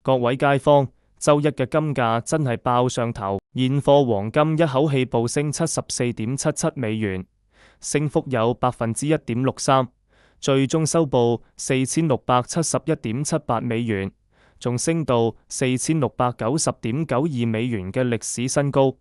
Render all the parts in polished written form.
各位街坊，周一嘅金價真係爆上頭，現貨黃金一口氣暴升74.77美元，升幅有1.63%，最終收報4671.78美元，仲升到4690.92美元嘅歷史新高，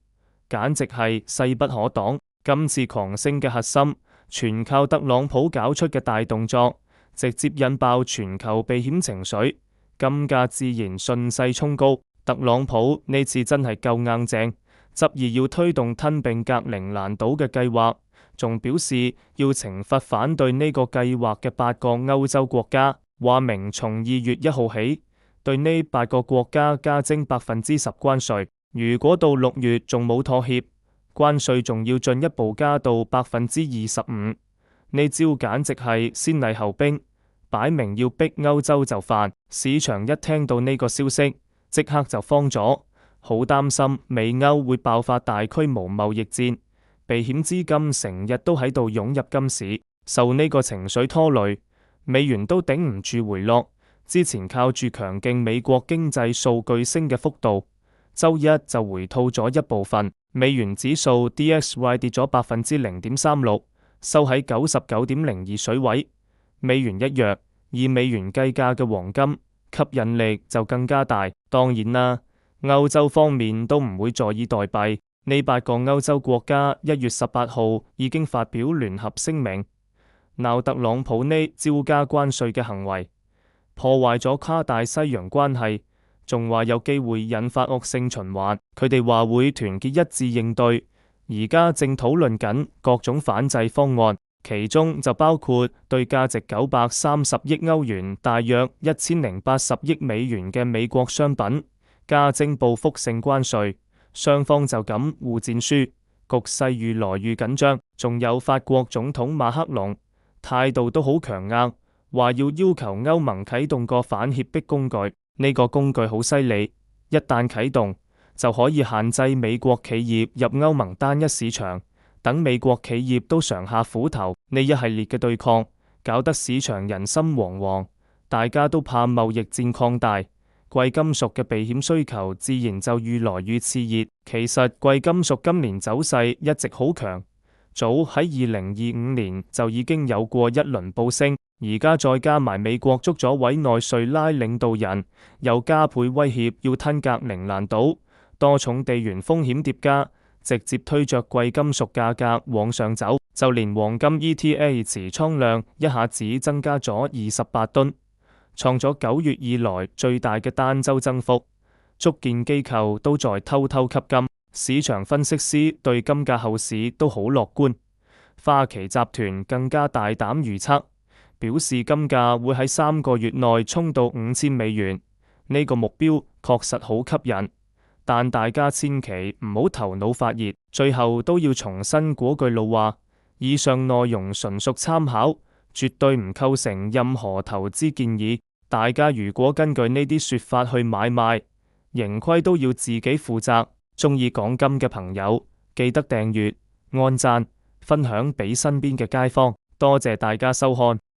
簡直係勢不可擋。今次狂升嘅核心，全靠特朗普搞出嘅大動作，直接引爆全球避險情緒。金價自然順勢衝高，特朗普呢次真係夠硬淨，執意要推動吞併格陵蘭島嘅計劃，仲表示要懲罰反對呢個計劃嘅8個歐洲國家，話明從2月1號起對呢8個國家加徵10%關稅，如果到6月仲冇妥協，關稅仲要進一步加到25%，呢招簡直係先禮後兵。擺明要逼歐洲就範，市場一聽到呢個消息，即刻就慌咗，好擔心美歐會爆發大規模貿易戰，避險資金成日都喺度湧入金市，受呢個情緒拖累，美元都頂唔住回落。之前靠住強勁美國經濟數據升嘅幅度，周一就回吐咗一部分，美元指數 DXY 跌咗0.36%，收喺99.02水位。美元一弱，以美元計價嘅黃金吸引力就更加大。當然啦，歐洲方面都唔會坐以待斃。呢8個歐洲國家1月18號已經發表聯合聲明，鬧特朗普呢招加關稅嘅行為，破壞咗跨大西洋關係，仲話有機會引發惡性循環。佢哋話會團結一致應對，而家正討論緊各種反制方案。其中就包括對價值930億歐元、大約1080億美元嘅美國商品加徵報復性關稅，雙方就咁互戰書，局勢越來越緊張。仲有法國總統馬克龍態度都好強硬，話要求歐盟啟動個反脅迫工具，呢個工具好犀利，一旦啟動就可以限制美國企業入歐盟單一市場。等美國企業都嘗下苦頭，呢一系列嘅對抗搞得市場人心惶惶，大家都怕貿易戰擴大，貴金屬嘅避險需求自然就越來越熾熱。其實貴金屬今年走勢一直好強，早喺2025年就已經有過一輪暴升，而家再加埋美國捉咗委內瑞拉領導人，又加倍威脅要吞格陵蘭島，多重地緣風險疊加，直接推着貴金屬價格往上走，就連黃金 ETA 持倉量一下子增加咗28噸，創咗9月以來最大嘅單周增幅。足見機構都在偷偷吸金，市場分析師對金價後市都好樂觀。花旗集團更加大膽預測，表示金價會喺3個月內衝到5000美元，呢個目標確實好吸引。但大家千祈唔好頭腦發熱，最後都要重新嗰句老話，以上內容純屬參考，絕對唔構成任何投資建議。大家如果根據呢啲說法去買賣，盈虧都要自己負責。中意講金嘅朋友，記得訂閱、按讚、分享俾身邊嘅街坊。多謝大家收看。